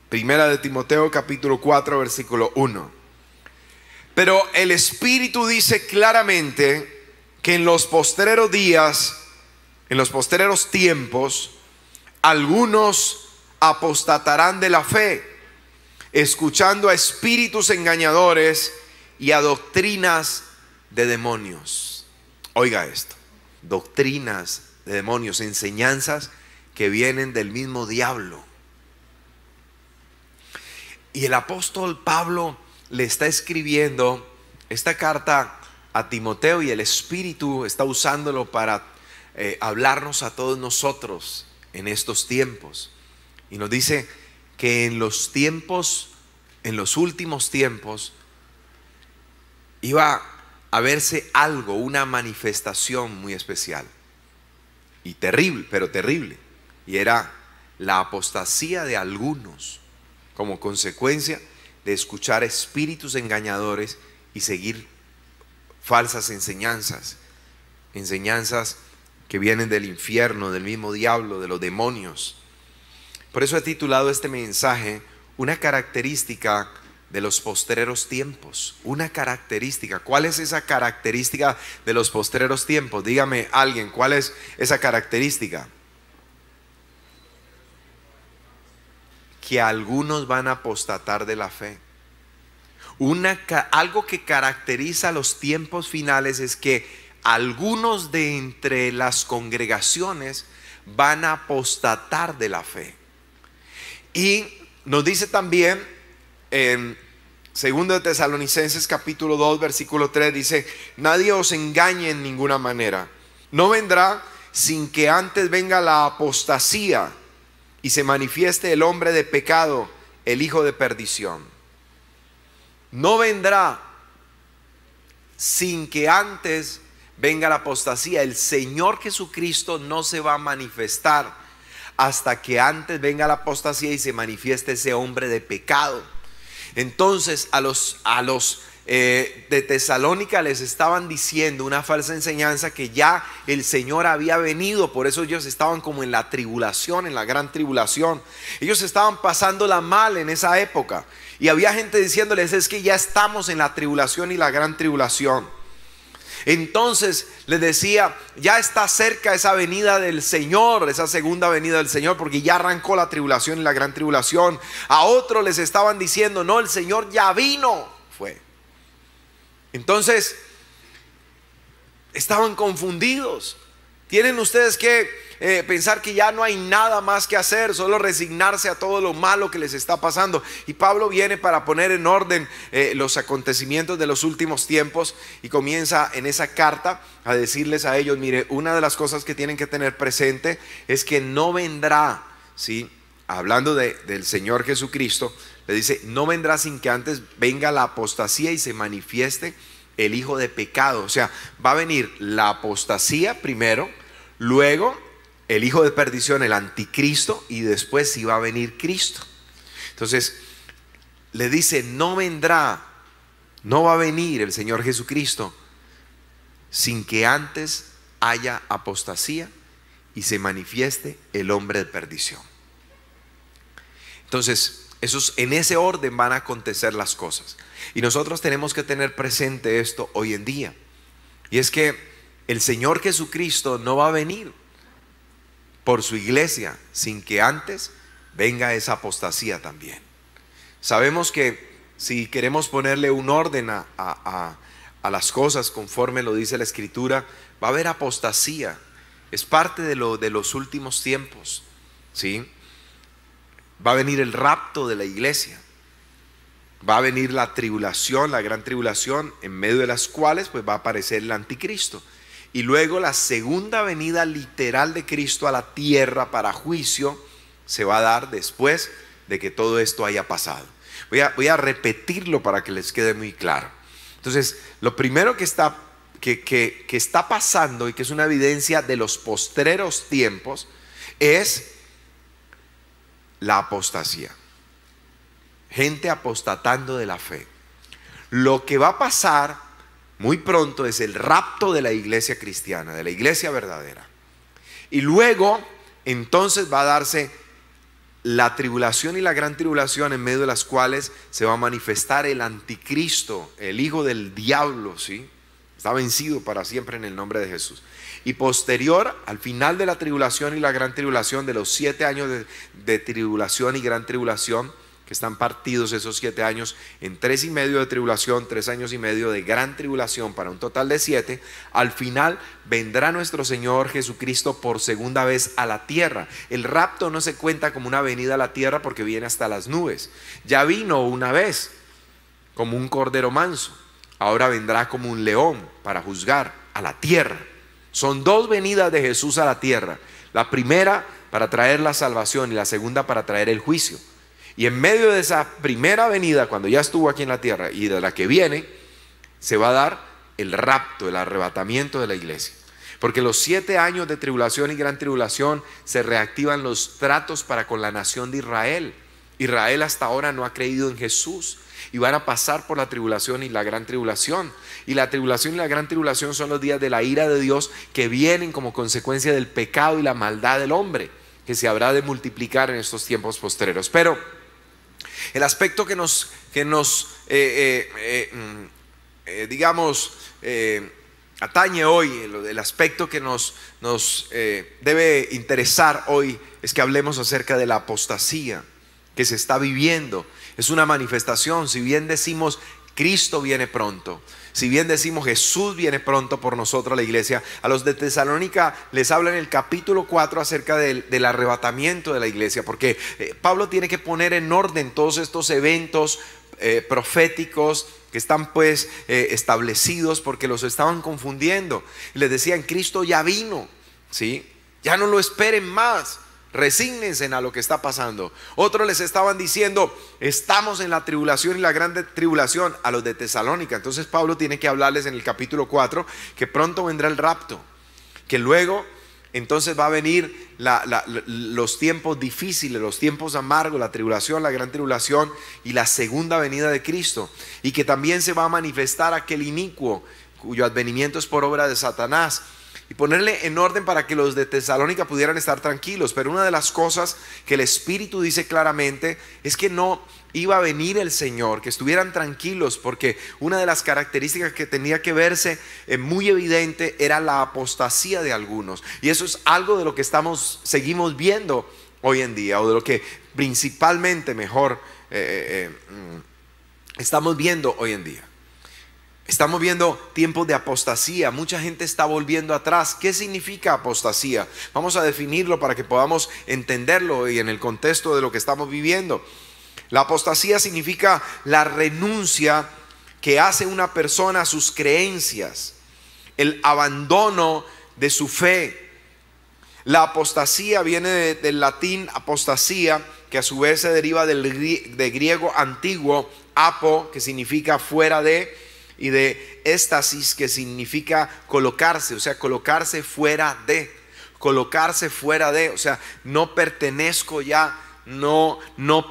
Primera de Timoteo capítulo 4 versículo 1. Pero el Espíritu dice claramente que en los postreros días, en los postreros tiempos, algunos apostatarán de la fe, escuchando a espíritus engañadores y a doctrinas de demonios. Oiga esto, doctrinas de demonios, enseñanzas que vienen del mismo diablo. Y el apóstol Pablo le está escribiendo esta carta a Timoteo, y el Espíritu está usándolo para hablarnos a todos nosotros en estos tiempos. Y nos dice que en los tiempos, en los últimos tiempos, iba a verse algo, una manifestación muy especial y terrible, pero terrible. Y era la apostasía de algunos como consecuencia de escuchar espíritus engañadores y seguir falsas enseñanzas, enseñanzas que vienen del infierno, del mismo diablo, de los demonios. Por eso he titulado este mensaje una característica de los postreros tiempos. Una característica. ¿Cuál es esa característica de los postreros tiempos? Dígame alguien, ¿cuál es esa característica? Que algunos van a apostatar de la fe. Algo que caracteriza los tiempos finales es que algunos de entre las congregaciones van a apostatar de la fe. Y nos dice también en 2 de Tesalonicenses capítulo 2 versículo 3, dice: nadie os engañe en ninguna manera, no vendrá sin que antes venga la apostasía y se manifieste el hombre de pecado, el hijo de perdición. No vendrá sin que antes venga la apostasía. El Señor Jesucristo no se va a manifestar hasta que antes venga la apostasía y se manifieste ese hombre de pecado. Entonces a los de Tesalónica les estaban diciendo una falsa enseñanza, que ya el Señor había venido. Por eso ellos estaban como en la tribulación, en la gran tribulación. Ellos estaban pasándola mal en esa época, y había gente diciéndoles: es que ya estamos en la tribulación y la gran tribulación. Entonces les decía: ya está cerca esa venida del Señor, esa segunda venida del Señor, porque ya arrancó la tribulación y la gran tribulación. A otros les estaban diciendo: no, el Señor ya vino, fue. Entonces estaban confundidos. Tienen ustedes que pensar que ya no hay nada más que hacer, solo resignarse a todo lo malo que les está pasando. Y Pablo viene para poner en orden los acontecimientos de los últimos tiempos, y comienza en esa carta a decirles a ellos: mire, una de las cosas que tienen que tener presente es que no vendrá, ¿sí? Hablando del Señor Jesucristo, le dice: no vendrá sin que antes venga la apostasía y se manifieste el hijo de pecado. O sea, va a venir la apostasía primero, luego el hijo de perdición, el anticristo, y después sí va a venir Cristo. Entonces le dice: no vendrá, no va a venir el Señor Jesucristo sin que antes haya apostasía y se manifieste el hombre de perdición. Entonces en ese orden van a acontecer las cosas, y nosotros tenemos que tener presente esto hoy en día. Y es que el Señor Jesucristo no va a venir por su iglesia sin que antes venga esa apostasía también. Sabemos que si queremos ponerle un orden a las cosas conforme lo dice la Escritura, va a haber apostasía. Es parte de los últimos tiempos, ¿sí? Va a venir el rapto de la iglesia, va a venir la tribulación, la gran tribulación, en medio de las cuales pues va a aparecer el anticristo, y luego la segunda venida literal de Cristo a la tierra para juicio se va a dar después de que todo esto haya pasado. Voy a repetirlo para que les quede muy claro. Entonces, lo primero que está pasando, y que es una evidencia de los postreros tiempos, es la apostasía. Gente apostatando de la fe. Lo que va a pasar muy pronto es el rapto de la iglesia cristiana, de la iglesia verdadera. Y luego entonces va a darse la tribulación y la gran tribulación, en medio de las cuales se va a manifestar el anticristo, el hijo del diablo, ¿sí? Está vencido para siempre en el nombre de Jesús. Y posterior, al final de la tribulación y la gran tribulación, de los 7 años de tribulación y gran tribulación, que están partidos esos 7 años en 3 y medio de tribulación, 3 años y medio de gran tribulación, para un total de 7, al final vendrá nuestro Señor Jesucristo por segunda vez a la tierra. El rapto no se cuenta como una venida a la tierra porque viene hasta las nubes. Ya vino una vez como un cordero manso, ahora vendrá como un león para juzgar a la tierra. Son 2 venidas de Jesús a la tierra, la primera para traer la salvación y la segunda para traer el juicio. Y en medio de esa primera venida, cuando ya estuvo aquí en la tierra, y de la que viene, se va a dar el rapto, el arrebatamiento de la iglesia. Porque los 7 años de tribulación y gran tribulación se reactivan los tratos para con la nación de Israel. Israel hasta ahora no ha creído en Jesús y van a pasar por la tribulación y la gran tribulación. Y la tribulación y la gran tribulación son los días de la ira de Dios que vienen como consecuencia del pecado y la maldad del hombre, que se habrá de multiplicar en estos tiempos postreros. Pero el aspecto que nos atañe hoy, el aspecto que nos debe interesar hoy, es que hablemos acerca de la apostasía que se está viviendo. Es una manifestación. Si bien decimos Cristo viene pronto, si bien decimos Jesús viene pronto por nosotros, la iglesia, a los de Tesalónica les habla en el capítulo 4 acerca del arrebatamiento de la iglesia, porque Pablo tiene que poner en orden todos estos eventos proféticos que están pues establecidos, porque los estaban confundiendo. Les decían, Cristo ya vino, ¿sí? Ya no lo esperen más, resígnense a lo que está pasando. Otros les estaban diciendo, estamos en la tribulación y la grande tribulación, a los de Tesalónica. Entonces Pablo tiene que hablarles en el capítulo 4 que pronto vendrá el rapto, que luego entonces va a venir los tiempos difíciles, los tiempos amargos, la tribulación, la gran tribulación y la segunda venida de Cristo, y que también se va a manifestar aquel inicuo cuyo advenimiento es por obra de Satanás, y ponerle en orden para que los de Tesalónica pudieran estar tranquilos. Pero una de las cosas que el Espíritu dice claramente es que no iba a venir el Señor, que estuvieran tranquilos, porque una de las características que tenía que verse muy evidente era la apostasía de algunos, y eso es algo de lo que seguimos viendo hoy en día, o de lo que principalmente estamos viendo hoy en día. Estamos viendo tiempos de apostasía. Mucha gente está volviendo atrás. ¿Qué significa apostasía? Vamos a definirlo para que podamos entenderlo y en el contexto de lo que estamos viviendo. La apostasía significa la renuncia que hace una persona a sus creencias, el abandono de su fe. La apostasía viene del latín apostasía, que a su vez se deriva de griego antiguo, apo, que significa fuera de, y de éstasis, que significa colocarse, o sea, colocarse fuera de, o sea, no pertenezco ya, no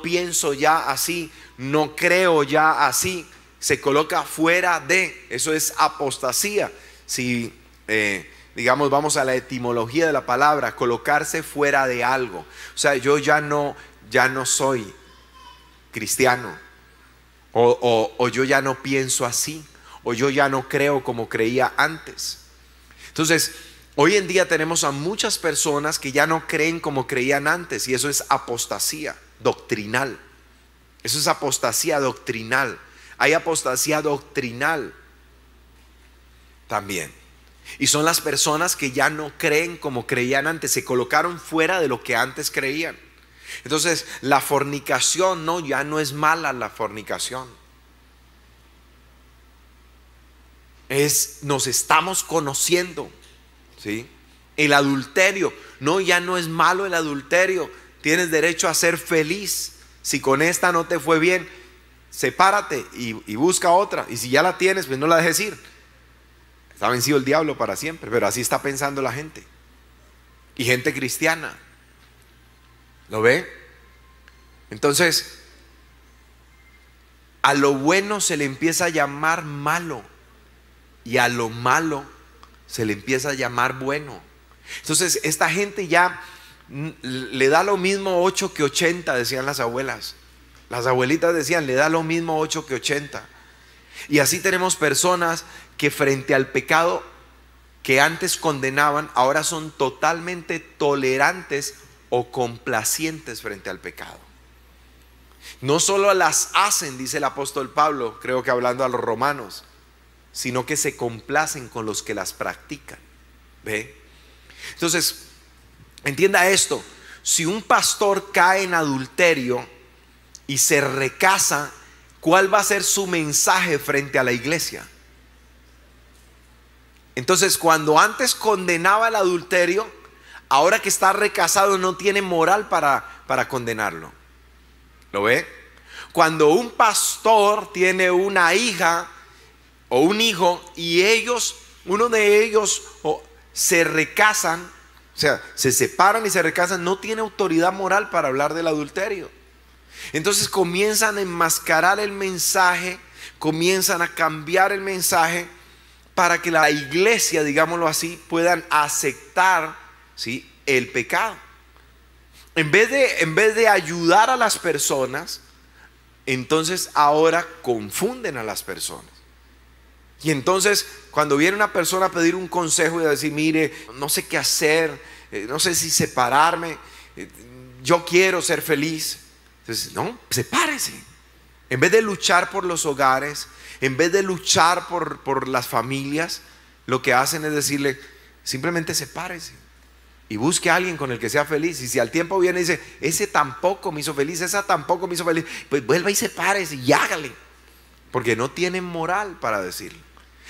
pienso ya así, no creo ya así, se coloca fuera de. Eso es apostasía. Si digamos, vamos a la etimología de la palabra, colocarse fuera de algo, o sea, yo ya no soy cristiano, o yo ya no pienso así, o yo ya no creo como creía antes. Entonces, hoy en día tenemos a muchas personas que ya no creen como creían antes, y eso es apostasía doctrinal. Eso es apostasía doctrinal. Hay apostasía doctrinal también, y son las personas que ya no creen como creían antes, se colocaron fuera de lo que antes creían. Entonces, la fornicación, ya no es mala la fornicación. Nos estamos conociendo, ¿sí? El adulterio, ya no es malo el adulterio. Tienes derecho a ser feliz. Si con esta no te fue bien, sepárate y busca otra. Y si ya la tienes, pues no la dejes ir. Está vencido el diablo para siempre. Pero así está pensando la gente, y gente cristiana. ¿Lo ve? Entonces, a lo bueno se le empieza a llamar malo, y a lo malo se le empieza a llamar bueno. Entonces esta gente ya Le da lo mismo 8 que 80, decían las abuelas. Las abuelitas decían, le da lo mismo 8 que 80. Y así tenemos personas que frente al pecado que antes condenaban, ahora son totalmente tolerantes o complacientes frente al pecado. No solo las hacen, dice el apóstol Pablo, creo que hablando a los romanos, sino que se complacen con los que las practican. ¿Ve? Entonces, entienda esto: si un pastor cae en adulterio y se recasa, ¿cuál va a ser su mensaje frente a la iglesia? Entonces, cuando antes condenaba el adulterio, ahora que está recasado no tiene moral para condenarlo. ¿Lo ve? Cuando un pastor tiene una hija o un hijo y uno de ellos se recasan, o sea, se separan y se recasan, no tiene autoridad moral para hablar del adulterio. Entonces comienzan a enmascarar el mensaje, comienzan a cambiar el mensaje para que la iglesia, digámoslo así, puedan aceptar, ¿sí?, el pecado. En vez de ayudar a las personas, entonces ahora confunden a las personas. Y entonces cuando viene una persona a pedir un consejo y a decir, mire, no sé qué hacer, no sé si separarme, yo quiero ser feliz. Entonces, no, sepárese. En vez de luchar por los hogares, en vez de luchar por las familias, lo que hacen es decirle, simplemente sepárese y busque a alguien con el que sea feliz. Y si al tiempo viene y dice, ese tampoco me hizo feliz, esa tampoco me hizo feliz, pues vuelva y sepárese y hágale, porque no tienen moral para decirlo.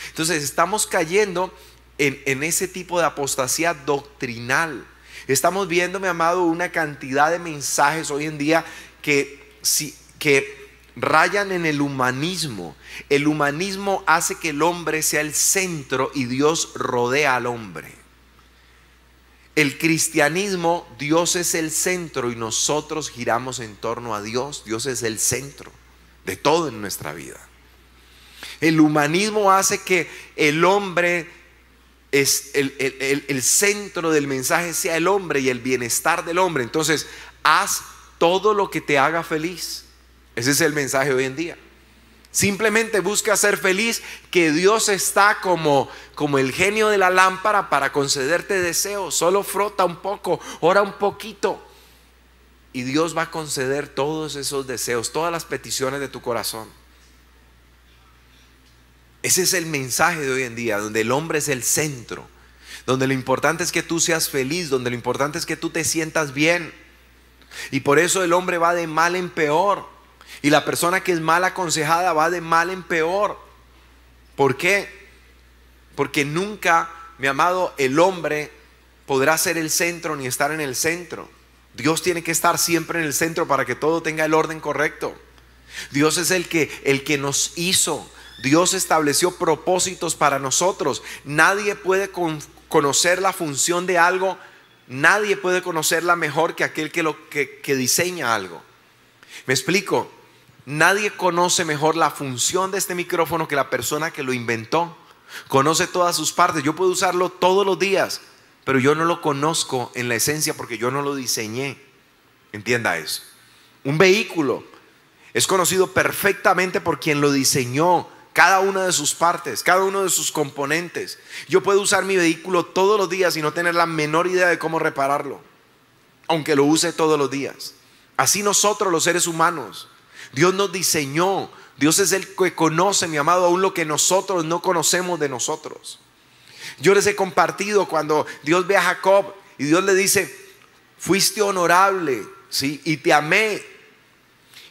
Entonces estamos cayendo en ese tipo de apostasía doctrinal. Estamos viendo, mi amado, una cantidad de mensajes hoy en día que rayan en el humanismo. El humanismo hace que el hombre sea el centro y Dios rodea al hombre. El cristianismo, Dios es el centro y nosotros giramos en torno a Dios. Dios es el centro de todo en nuestra vida. El humanismo hace que el hombre es el centro del mensaje, sea el hombre y el bienestar del hombre. Entonces, haz todo lo que te haga feliz. Ese es el mensaje hoy en día. Simplemente busca ser feliz, que Dios está como el genio de la lámpara para concederte deseos. Solo frota un poco, ora un poquito y Dios va a conceder todos esos deseos, todas las peticiones de tu corazón. Ese es el mensaje de hoy en día, donde el hombre es el centro, donde lo importante es que tú seas feliz, donde lo importante es que tú te sientas bien. Y por eso el hombre va de mal en peor. Y la persona que es mal aconsejada va de mal en peor. ¿Por qué? Porque nunca, mi amado, el hombre podrá ser el centro ni estar en el centro. Dios tiene que estar siempre en el centro para que todo tenga el orden correcto. Dios es el que nos hizo. Dios estableció propósitos para nosotros. Nadie puede conocer la función de algo. Nadie puede conocerla mejor que aquel que diseña algo. ¿Me explico? Nadie conoce mejor la función de este micrófono que la persona que lo inventó. Conoce todas sus partes. Yo puedo usarlo todos los días, pero yo no lo conozco en la esencia porque yo no lo diseñé. Entienda eso. Un vehículo es conocido perfectamente por quien lo diseñó, cada una de sus partes, cada uno de sus componentes. Yo puedo usar mi vehículo todos los días y no tener la menor idea de cómo repararlo, aunque lo use todos los días. Así nosotros, los seres humanos, Dios nos diseñó. Dios es el que conoce, mi amado, aún lo que nosotros no conocemos de nosotros. Yo les he compartido cuando Dios ve a Jacob y Dios le dice, fuiste honorable, ¿sí?, y te amé.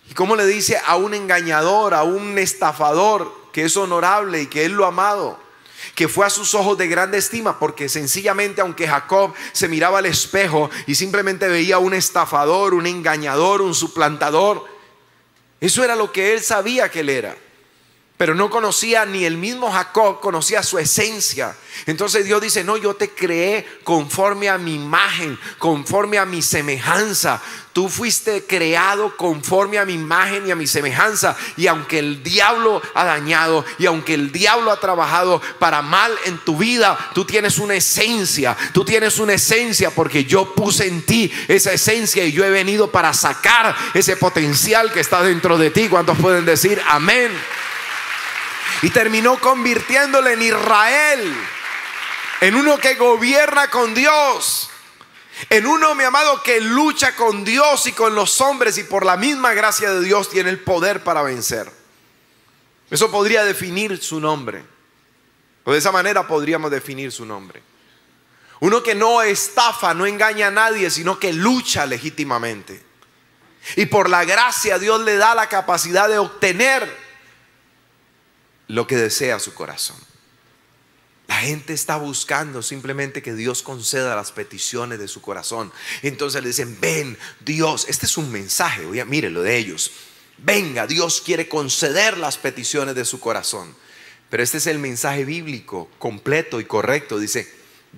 Y cómo le dice a un engañador, a un estafador, que es honorable y que él lo ha amado, que fue a sus ojos de grande estima, porque sencillamente, aunque Jacob se miraba al espejo y simplemente veía un estafador, un engañador, un suplantador, eso era lo que él sabía que él era. Pero no conocía, ni el mismo Jacob conocía su esencia. Entonces Dios dice: no, yo te creé conforme a mi imagen, conforme a mi semejanza. Tú fuiste creado conforme a mi imagen y a mi semejanza. Y aunque el diablo ha dañado, y aunque el diablo ha trabajado para mal en tu vida, tú tienes una esencia. Tú tienes una esencia porque yo puse en ti esa esencia, y yo he venido para sacar ese potencial que está dentro de ti. ¿Cuántos pueden decir amén? Y terminó convirtiéndole en Israel, en uno que gobierna con Dios, en uno, mi amado, que lucha con Dios y con los hombres, y por la misma gracia de Dios tiene el poder para vencer. Eso podría definir su nombre, o de esa manera podríamos definir su nombre. Uno que no estafa, no engaña a nadie, sino que lucha legítimamente. Y por la gracia Dios le da la capacidad de obtener lo que desea su corazón. La gente está buscando simplemente que Dios conceda las peticiones de su corazón. Entonces le dicen: ven, Dios, este es un mensaje, oye, mire lo de ellos. Venga, Dios quiere conceder las peticiones de su corazón. Pero este es el mensaje bíblico completo y correcto. Dice: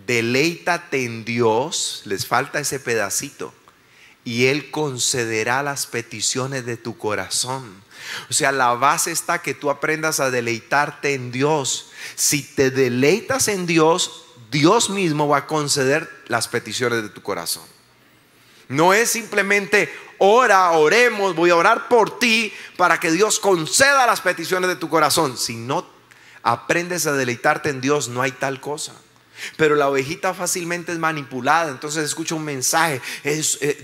deleítate en Dios. Les falta ese pedacito: y Él concederá las peticiones de tu corazón. O sea, la base está que tú aprendas a deleitarte en Dios. Si te deleitas en Dios, Dios mismo va a conceder las peticiones de tu corazón. No es simplemente oremos, voy a orar por ti para que Dios conceda las peticiones de tu corazón. Si no aprendes a deleitarte en Dios, no hay tal cosa. Pero la ovejita fácilmente es manipulada. Entonces escucha un mensaje: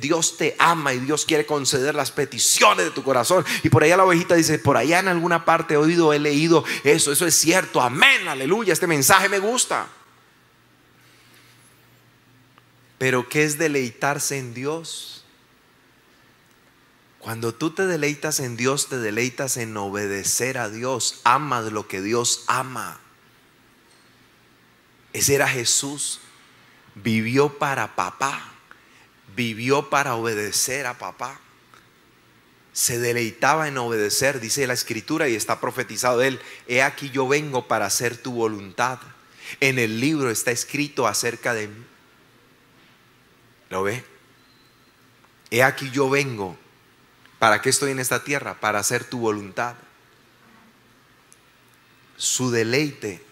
Dios te ama y Dios quiere conceder las peticiones de tu corazón. Y por allá la ovejita dice: por allá en alguna parte he oído, he leído eso es cierto, amén, aleluya, este mensaje me gusta. Pero ¿qué es deleitarse en Dios? Cuando tú te deleitas en Dios, te deleitas en obedecer a Dios. Amas lo que Dios ama. Ese era Jesús. Vivió para papá, vivió para obedecer a papá. Se deleitaba en obedecer. Dice la escritura, y está profetizado de él: he aquí yo vengo para hacer tu voluntad. En el libro está escrito acerca de mí. ¿Lo ve? He aquí yo vengo. ¿Para qué estoy en esta tierra? Para hacer tu voluntad. Su deleite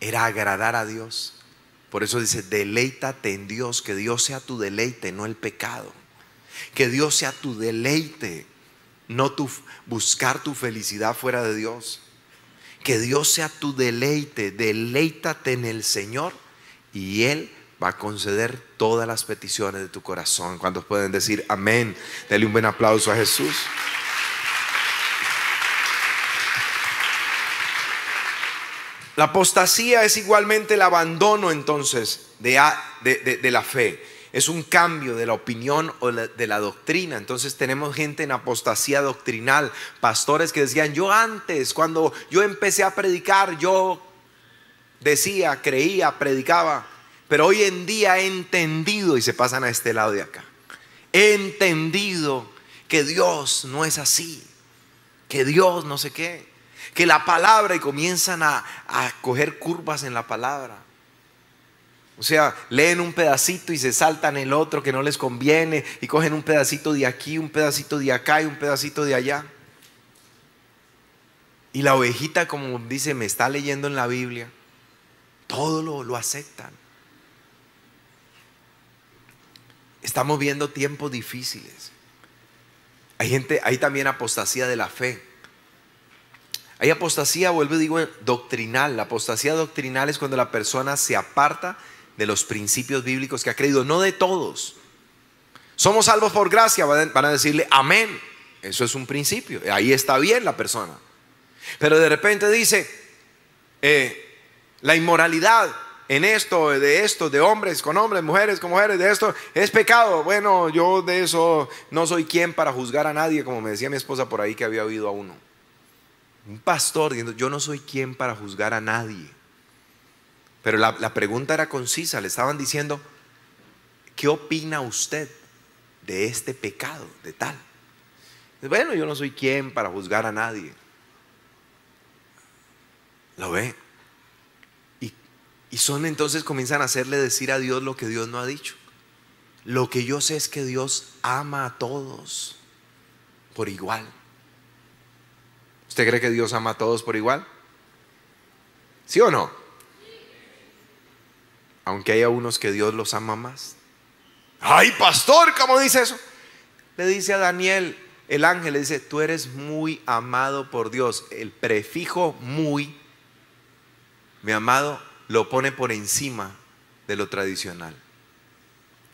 era agradar a Dios. Por eso dice: deleítate en Dios. Que Dios sea tu deleite, no el pecado. Que Dios sea tu deleite, no buscar tu felicidad fuera de Dios. Que Dios sea tu deleite. Deleítate en el Señor y Él va a conceder todas las peticiones de tu corazón. ¿Cuántos pueden decir amén? Dale un buen aplauso a Jesús. La apostasía es igualmente el abandono entonces de la fe. Es un cambio de la opinión o de la doctrina. Entonces tenemos gente en apostasía doctrinal. Pastores que decían: yo antes, cuando yo empecé a predicar, yo decía, creía, predicaba. Pero hoy en día he entendido, y se pasan a este lado de acá, he entendido que Dios no es así, que Dios no sé qué, que la palabra, y comienzan a coger curvas en la palabra. O sea, leen un pedacito y se saltan el otro que no les conviene, y cogen un pedacito de aquí, un pedacito de acá y un pedacito de allá. Y la ovejita, como dice, me está leyendo en la Biblia, todo lo aceptan. Estamos viendo tiempos difíciles. Hay también apostasía de la fe. Hay apostasía, vuelvo y digo, doctrinal. La apostasía doctrinal es cuando la persona se aparta de los principios bíblicos que ha creído. No de todos. Somos salvos por gracia, van a decirle amén. Eso es un principio, ahí está bien la persona. Pero de repente dice: la inmoralidad en esto, de hombres con hombres, mujeres con mujeres, de esto es pecado. Bueno, yo de eso no soy quien para juzgar a nadie, como me decía mi esposa por ahí que había oído a uno. Un pastor diciendo: yo no soy quien para juzgar a nadie. Pero la pregunta era concisa. Le estaban diciendo: ¿qué opina usted de este pecado, de tal? Bueno, yo no soy quien para juzgar a nadie. ¿Lo ve? Y son entonces comienzan a hacerle decir a Dios lo que Dios no ha dicho. Lo que yo sé es que Dios ama a todos por igual. ¿Usted cree que Dios ama a todos por igual? ¿Sí o no? Aunque haya unos que Dios los ama más. ¡Ay, pastor! ¿Cómo dice eso? Le dice a Daniel, el ángel le dice: tú eres muy amado por Dios. El prefijo muy, mi amado, lo pone por encima de lo tradicional.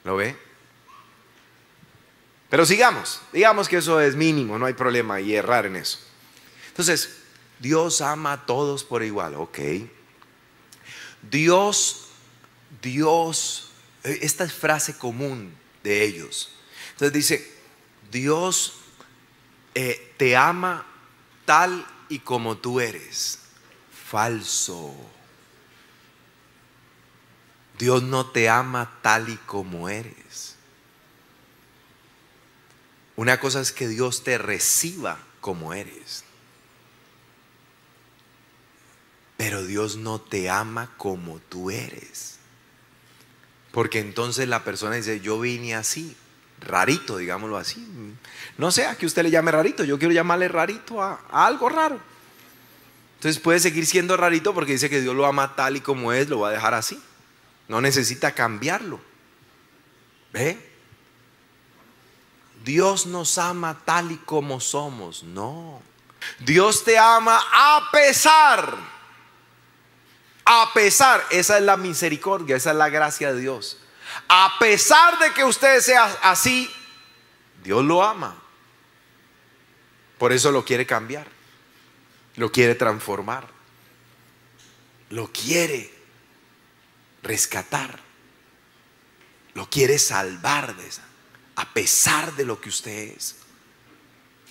¿Lo ve? Pero digamos que eso es mínimo, no hay problema y errar en eso. Entonces, Dios ama a todos por igual, ok. Dios, esta es frase común de ellos. Entonces dice: Dios te ama tal y como tú eres. Falso. Dios no te ama tal y como eres. Una cosa es que Dios te reciba como eres, pero Dios no te ama como tú eres. Porque entonces la persona dice: yo vine así, rarito, digámoslo así. No sé a qué usted le llame rarito, yo quiero llamarle rarito a algo raro. Entonces puede seguir siendo rarito porque dice que Dios lo ama tal y como es, lo va a dejar así. No necesita cambiarlo. ¿Ve? Dios nos ama tal y como somos. No. Dios te ama a pesar. A pesar. Esa es la misericordia, esa es la gracia de Dios. A pesar de que usted sea así, Dios lo ama. Por eso lo quiere cambiar. Lo quiere transformar. Lo quiere rescatar. Lo quiere salvar de esa. A pesar de lo que usted es.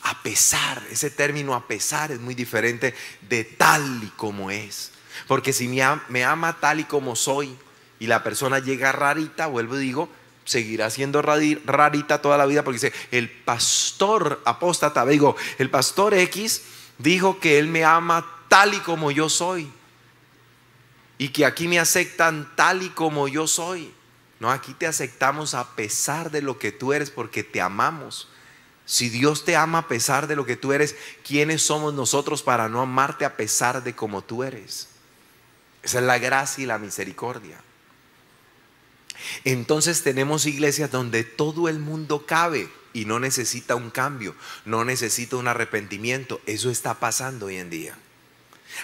A pesar, ese término a pesar es muy diferente de tal y como es. Porque si me ama tal y como soy y la persona llega rarita, vuelvo y digo, seguirá siendo rarita toda la vida, porque dice: el pastor apóstata, digo, el pastor X dijo que él me ama tal y como yo soy y que aquí me aceptan tal y como yo soy. No, aquí te aceptamos a pesar de lo que tú eres, porque te amamos. Si Dios te ama a pesar de lo que tú eres, ¿quiénes somos nosotros para no amarte a pesar de como tú eres? Esa es la gracia y la misericordia. Entonces tenemos iglesias donde todo el mundo cabe y no necesita un cambio, no necesita un arrepentimiento. Eso está pasando hoy en día.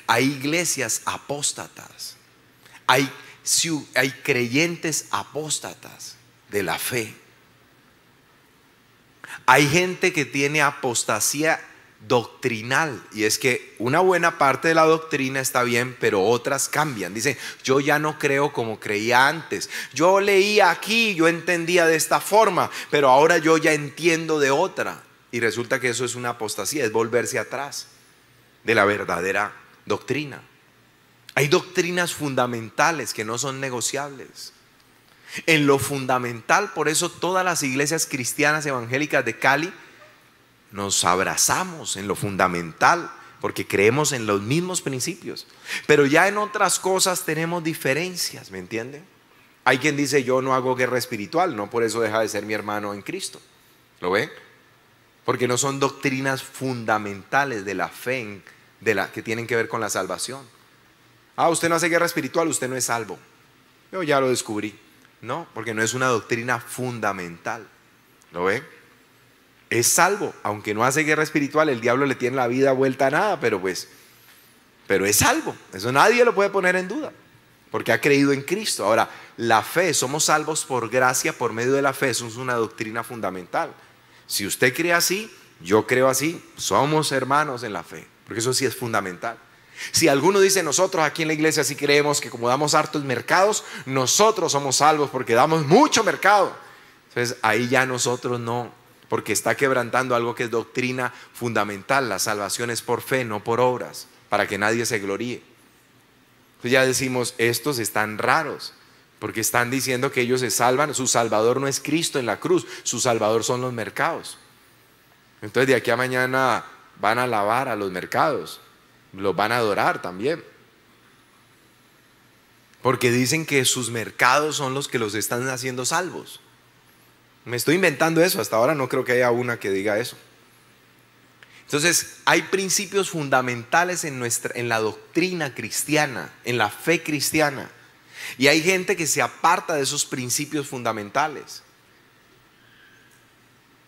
Hay iglesias apóstatas, hay creyentes apóstatas de la fe. Hay gente que tiene apostasía doctrinal, y es que una buena parte de la doctrina está bien, pero otras cambian. Dicen: yo ya no creo como creía antes. Yo leía aquí, yo entendía de esta forma, pero ahora yo ya entiendo de otra. Y resulta que eso es una apostasía, es volverse atrás de la verdadera doctrina. Hay doctrinas fundamentales que no son negociables. En lo fundamental, por eso todas las iglesias cristianas evangélicas de Cali nos abrazamos en lo fundamental, porque creemos en los mismos principios. Pero ya en otras cosas tenemos diferencias, ¿me entiende? Hay quien dice: yo no hago guerra espiritual, no por eso deja de ser mi hermano en Cristo. ¿Lo ve? Porque no son doctrinas fundamentales de la fe, que tienen que ver con la salvación. Usted no hace guerra espiritual, usted no es salvo. Yo ya lo descubrí. No, porque no es una doctrina fundamental. ¿Lo ve? Es salvo, aunque no hace guerra espiritual. El diablo le tiene la vida vuelta a nada, pero es salvo. Eso nadie lo puede poner en duda, porque ha creído en Cristo. Ahora, la fe, somos salvos por gracia, por medio de la fe. Eso es una doctrina fundamental. Si usted cree así, yo creo así, somos hermanos en la fe, porque eso sí es fundamental. Si alguno dice: nosotros aquí en la iglesia sí creemos que como damos hartos mercados, nosotros somos salvos porque damos mucho mercado, entonces ahí ya nosotros no, porque está quebrantando algo que es doctrina fundamental. La salvación es por fe, no por obras, para que nadie se gloríe. Entonces ya decimos: estos están raros, porque están diciendo que ellos se salvan. Su salvador no es Cristo en la cruz, su salvador son los mercados. Entonces de aquí a mañana van a alabar a los mercados, los van a adorar también. porque dicen que sus mercados son los que los están haciendo salvos. Me estoy inventando eso, hasta ahora no creo que haya una que diga eso. Entonces, hay principios fundamentales en la doctrina cristiana, en la fe cristiana. Y hay gente que se aparta de esos principios fundamentales.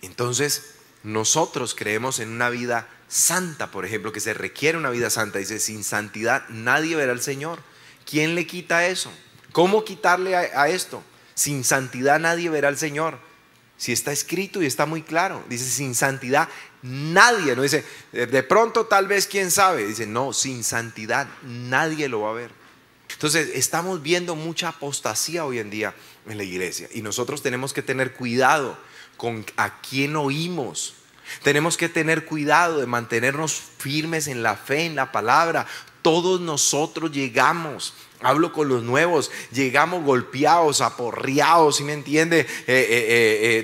Entonces, nosotros creemos en una vida santa, por ejemplo, que se requiere una vida santa. Dice, sin santidad nadie verá al Señor. ¿Quién le quita eso? ¿Cómo quitarle a esto? Sin santidad nadie verá al Señor. Si está escrito y está muy claro. Dice, sin santidad nadie. No dice, de pronto tal vez quién sabe. Dice, no, sin santidad nadie lo va a ver. Entonces estamos viendo mucha apostasía hoy en día en la iglesia. Y nosotros tenemos que tener cuidado con a quién oímos. Tenemos que tener cuidado de mantenernos firmes en la fe, en la palabra. Todos nosotros llegamos, hablo con los nuevos, llegamos golpeados, aporreados, ¿sí me entiende?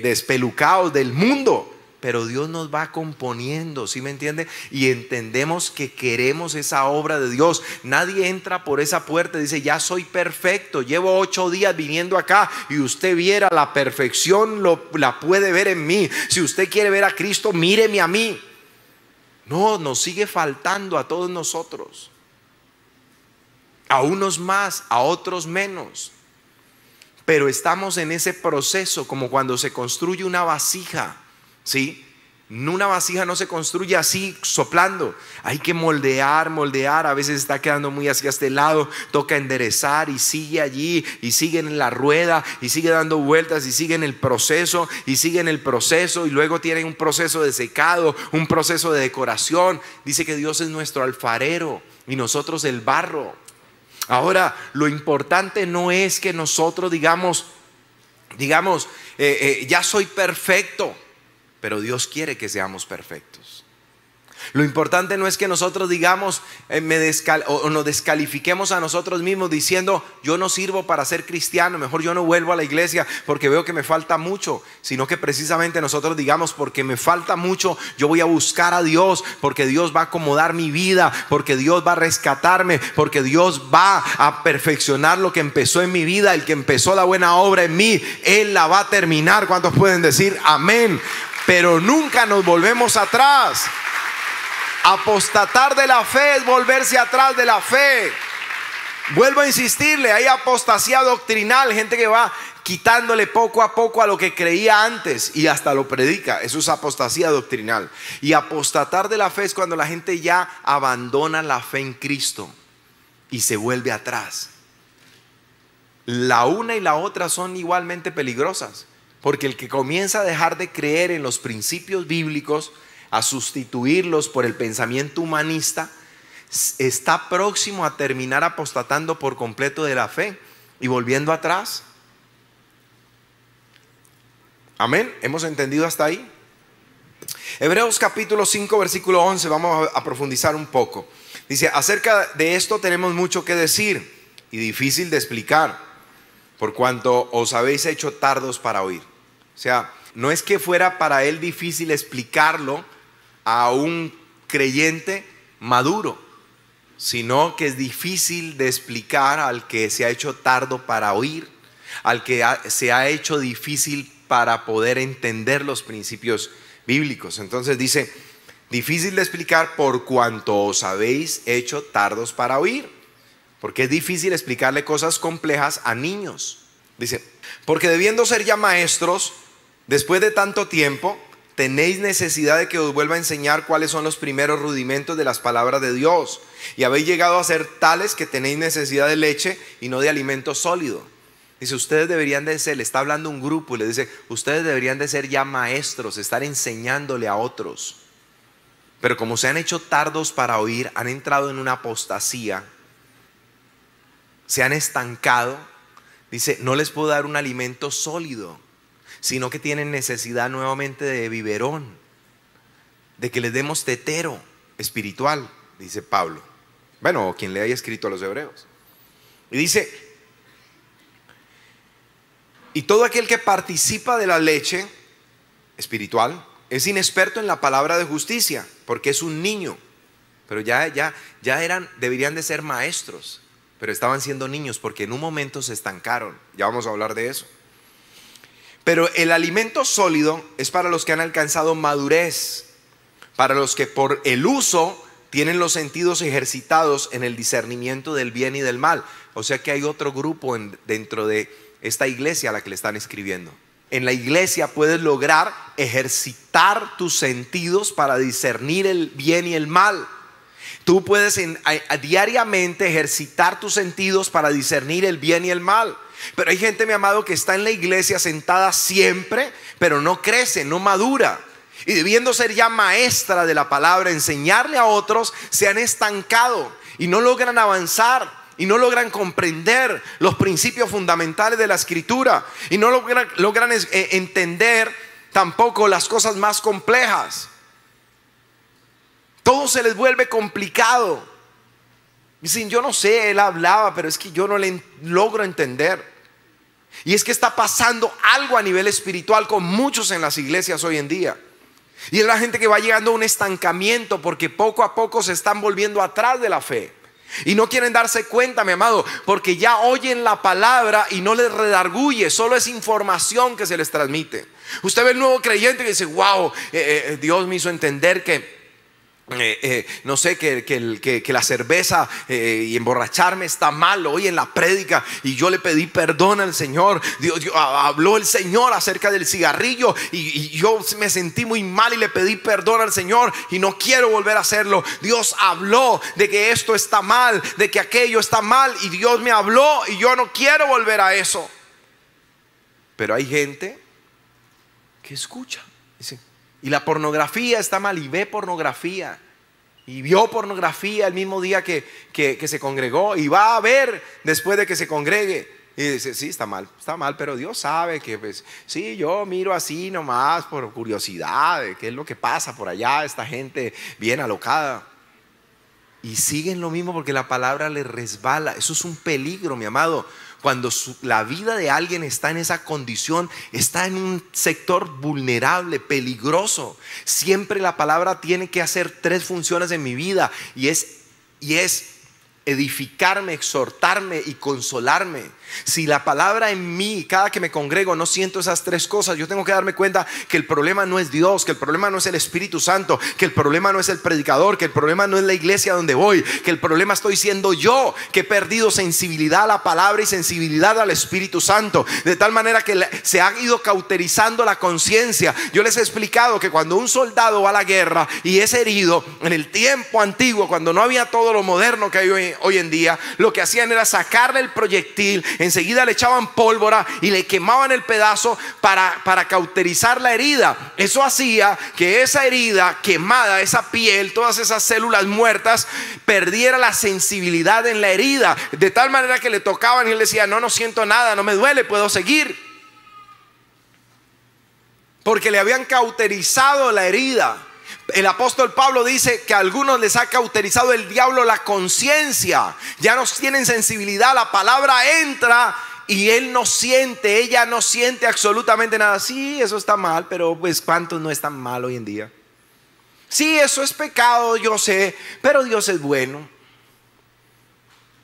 Despelucados del mundo. Pero Dios nos va componiendo, ¿sí me entiende? Y entendemos que queremos esa obra de Dios. Nadie entra por esa puerta y dice, ya soy perfecto, llevo 8 días viniendo acá y usted viera la perfección, la puede ver en mí. Si usted quiere ver a Cristo, míreme a mí. No, nos sigue faltando a todos nosotros. A unos más, a otros menos. Pero estamos en ese proceso como cuando se construye una vasija. ¿Sí? Una vasija no se construye así soplando. Hay que moldear. A veces está quedando muy hacia este lado. Toca enderezar y sigue allí. Y sigue en la rueda. Y sigue dando vueltas. Y sigue en el proceso. Y sigue en el proceso. Y luego tiene un proceso de secado. Un proceso de decoración. Dice que Dios es nuestro alfarero. Y nosotros el barro. Ahora, lo importante no es que nosotros digamos, ya soy perfecto. Pero Dios quiere que seamos perfectos. Lo importante no es que nosotros digamos o nos descalifiquemos a nosotros mismos diciendo, yo no sirvo para ser cristiano, mejor yo no vuelvo a la iglesia porque veo que me falta mucho. Sino que precisamente nosotros digamos, porque me falta mucho, yo voy a buscar a Dios, porque Dios va a acomodar mi vida, porque Dios va a rescatarme, porque Dios va a perfeccionar lo que empezó en mi vida. El que empezó la buena obra en mí, Él la va a terminar. ¿Cuántos pueden decir amén? Pero nunca nos volvemos atrás. Apostatar de la fe es volverse atrás de la fe. Vuelvo a insistirle, hay apostasía doctrinal, gente que va quitándole poco a poco a lo que creía antes y hasta lo predica. Eso es apostasía doctrinal. Y apostatar de la fe es cuando la gente ya abandona la fe en Cristo y se vuelve atrás. La una y la otra son igualmente peligrosas. Porque el que comienza a dejar de creer en los principios bíblicos, a sustituirlos por el pensamiento humanista, está próximo a terminar apostatando por completo de la fe y volviendo atrás. Amén. ¿Hemos entendido hasta ahí? Hebreos capítulo 5 versículo 11, vamos a profundizar un poco. Dice, acerca de esto tenemos mucho que decir y difícil de explicar, por cuanto os habéis hecho tardos para oír. O sea, no es que fuera para él difícil explicarlo a un creyente maduro, sino que es difícil de explicar al que se ha hecho tardo para oír, al que se ha hecho difícil para poder entender los principios bíblicos. Entonces dice, difícil de explicar por cuanto os habéis hecho tardos para oír. Porque es difícil explicarle cosas complejas a niños. Dice, porque debiendo ser ya maestros, después de tanto tiempo, tenéis necesidad de que os vuelva a enseñar cuáles son los primeros rudimentos de las palabras de Dios. Y habéis llegado a ser tales que tenéis necesidad de leche y no de alimento sólido. Dice, ustedes deberían de ser, le está hablando un grupo y le dice, ustedes deberían de ser ya maestros, estar enseñándole a otros. Pero como se han hecho tardos para oír, han entrado en una apostasía, se han estancado. Dice, no les puedo dar un alimento sólido, sino que tienen necesidad nuevamente de biberón, de que les demos tetero espiritual, dice Pablo. Bueno, o quien le haya escrito a los hebreos. Y dice, y todo aquel que participa de la leche espiritual es inexperto en la palabra de justicia, porque es un niño. Pero deberían de ser maestros. pero estaban siendo niños porque en un momento se estancaron. Ya vamos a hablar de eso. Pero el alimento sólido es para los que han alcanzado madurez, para los que por el uso tienen los sentidos ejercitados en el discernimiento del bien y del mal. O sea que hay otro grupo dentro de esta iglesia a la que le están escribiendo. En la iglesia puedes lograr ejercitar tus sentidos para discernir el bien y el mal. Tú puedes diariamente ejercitar tus sentidos para discernir el bien y el mal. Pero hay gente, mi amado, que está en la iglesia sentada siempre, pero no crece, no madura. Y debiendo ser ya maestra de la palabra, enseñarle a otros, se han estancado y no logran avanzar. Y no logran comprender los principios fundamentales de la escritura. Y no logran entender tampoco las cosas más complejas. Todo se les vuelve complicado. Dicen, yo no sé, él hablaba, pero es que yo no le logro entender. Y es que está pasando algo a nivel espiritual con muchos en las iglesias hoy en día. Y es la gente que va llegando a un estancamiento porque poco a poco se están volviendo atrás de la fe. Y no quieren darse cuenta, mi amado, porque ya oyen la palabra y no les redarguye, solo es información que se les transmite. Usted ve el nuevo creyente que dice, wow, Dios me hizo entender que no sé, que la cerveza y emborracharme está mal. Hoy en la prédica y yo le pedí perdón al Señor. Dios, habló el Señor acerca del cigarrillo y yo me sentí muy mal y le pedí perdón al Señor y no quiero volver a hacerlo. Dios habló de que esto está mal, de que aquello está mal, y Dios me habló y yo no quiero volver a eso. Pero hay gente que escucha, dice, y la pornografía está mal, y ve pornografía, y vio pornografía el mismo día que se congregó, y va a ver después de que se congregue, y dice, sí, está mal, pero Dios sabe que pues, sí, yo miro así nomás por curiosidad de qué es lo que pasa por allá, esta gente bien alocada. Y siguen lo mismo porque la palabra les resbala. Eso es un peligro, mi amado. Cuando la vida de alguien está en esa condición, está en un sector vulnerable, peligroso. Siempre la palabra tiene que hacer tres funciones en mi vida, y es edificarme, exhortarme y consolarme. Si la palabra en mí, cada que me congrego, no siento esas tres cosas, yo tengo que darme cuenta que el problema no es Dios, que el problema no es el Espíritu Santo, que el problema no es el predicador, que el problema no es la iglesia donde voy, que el problema estoy siendo yo, que he perdido sensibilidad a la palabra y sensibilidad al Espíritu Santo, de tal manera que se ha ido cauterizando la conciencia. Yo les he explicado que cuando un soldado va a la guerra y es herido, en el tiempo antiguo, cuando no había todo lo moderno que hay hoy en día, lo que hacían era sacarle el proyectil, enseguida le echaban pólvora y le quemaban el pedazo para cauterizar la herida. Eso hacía que esa herida quemada, esa piel, todas esas células muertas, perdiera la sensibilidad en la herida, de tal manera que le tocaban y él decía, no siento nada, no me duele, puedo seguir, porque le habían cauterizado la herida. El apóstol Pablo dice que a algunos les ha cauterizado el diablo la conciencia. Ya no tienen sensibilidad, la palabra entra y él no siente, ella no siente absolutamente nada. Sí, eso está mal, pero pues ¿cuántos no están mal hoy en día? Sí, eso es pecado, yo sé, pero Dios es bueno.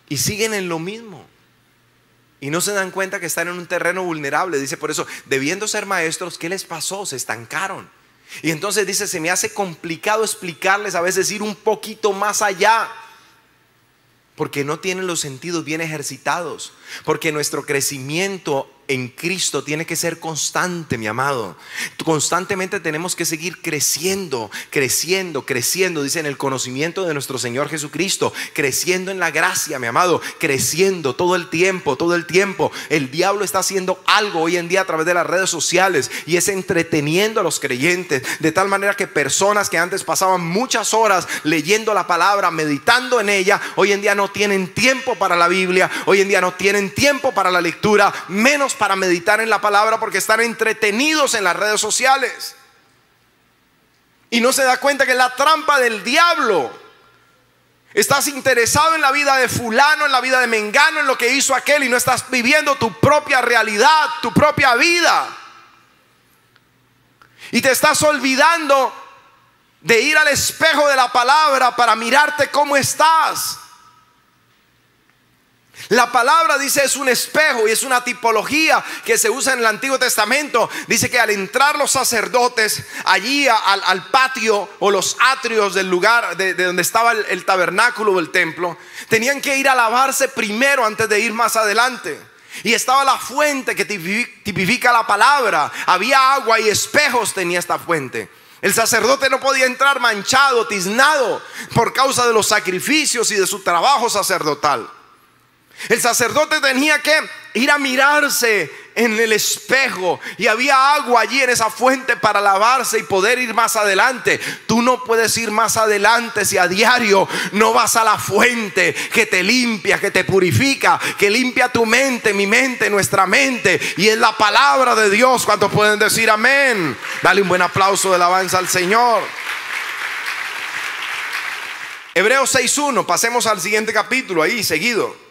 Y siguen en lo mismo. Y no se dan cuenta que están en un terreno vulnerable. Dice, por eso, debiendo ser maestros, ¿qué les pasó? Se estancaron. Y entonces dice, se me hace complicado explicarles, a veces ir un poquito más allá, porque no tienen los sentidos bien ejercitados, porque nuestro crecimiento en Cristo tiene que ser constante, mi amado. Constantemente tenemos que seguir creciendo, dice, en el conocimiento de nuestro Señor Jesucristo, creciendo en la gracia, mi amado, creciendo todo el tiempo. El diablo está haciendo algo hoy en día a través de las redes sociales, y es entreteniendo a los creyentes, de tal manera que personas que antes pasaban muchas horas leyendo la palabra, meditando en ella, hoy en día no tienen tiempo para la Biblia, hoy en día no tienen tiempo para la lectura, menos para meditar en la palabra, porque están entretenidos en las redes sociales. Y no se da cuenta que es la trampa del diablo. Estás interesado en la vida de fulano, en la vida de mengano, en lo que hizo aquel, y no estás viviendo tu propia realidad, tu propia vida. Y te estás olvidando de ir al espejo de la palabra para mirarte cómo estás. La palabra, dice, es un espejo y es una tipología que se usa en el Antiguo Testamento. Dice que al entrar los sacerdotes allí al patio o los atrios del lugar de donde estaba el tabernáculo o el templo, tenían que ir a lavarse primero antes de ir más adelante. Y estaba la fuente que tipifica la palabra. Había agua y espejos tenía esta fuente. El sacerdote no podía entrar manchado, tiznado por causa de los sacrificios y de su trabajo sacerdotal. El sacerdote tenía que ir a mirarse en el espejo y había agua allí en esa fuente para lavarse y poder ir más adelante. Tú no puedes ir más adelante si a diario no vas a la fuente que te limpia, que te purifica, que limpia tu mente, mi mente, nuestra mente, y es la palabra de Dios. ¿Cuántos pueden decir amén? Dale un buen aplauso de alabanza al Señor. Hebreos 6:1, pasemos al siguiente capítulo ahí seguido.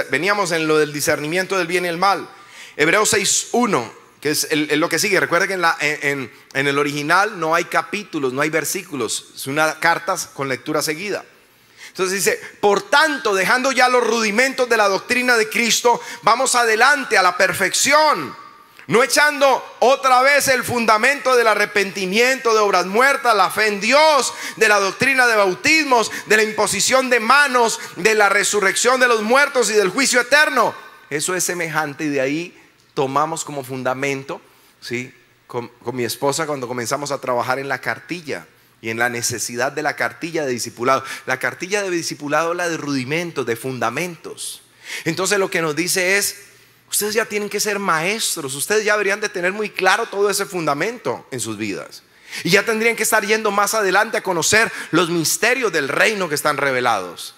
Veníamos en lo del discernimiento del bien y el mal. Hebreos 6:1, que es lo que sigue. Recuerda que en el original no hay capítulos, no hay versículos, es una carta con lectura seguida. Entonces dice: por tanto, dejando ya los rudimentos de la doctrina de Cristo, vamos adelante a la perfección, no echando otra vez el fundamento del arrepentimiento, de obras muertas, la fe en Dios, de la doctrina de bautismos, de la imposición de manos, de la resurrección de los muertos y del juicio eterno. Eso es semejante, y de ahí tomamos como fundamento, ¿sí? Con mi esposa, cuando comenzamos a trabajar en la cartilla y en la necesidad de la cartilla de discipulado. La cartilla de discipulado, la de rudimentos, de fundamentos. Entonces lo que nos dice es: ustedes ya tienen que ser maestros, ustedes ya deberían de tener muy claro todo ese fundamento en sus vidas. Y ya tendrían que estar yendo más adelante a conocer los misterios del reino que están revelados.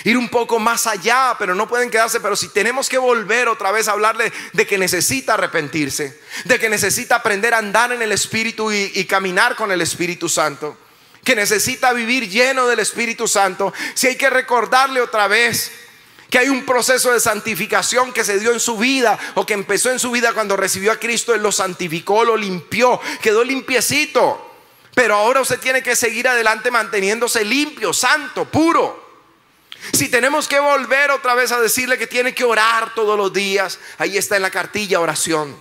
Ir un poco más allá, pero no pueden quedarse. Pero si tenemos que volver otra vez a hablarle de que necesita arrepentirse, de que necesita aprender a andar en el Espíritu y caminar con el Espíritu Santo, que necesita vivir lleno del Espíritu Santo, si hay que recordarle otra vez que hay un proceso de santificación que se dio en su vida, o que empezó en su vida cuando recibió a Cristo. Él lo santificó, lo limpió, quedó limpiecito. Pero ahora usted tiene que seguir adelante manteniéndose limpio, santo, puro. Si tenemos que volver otra vez a decirle que tiene que orar todos los días, ahí está en la cartilla oración.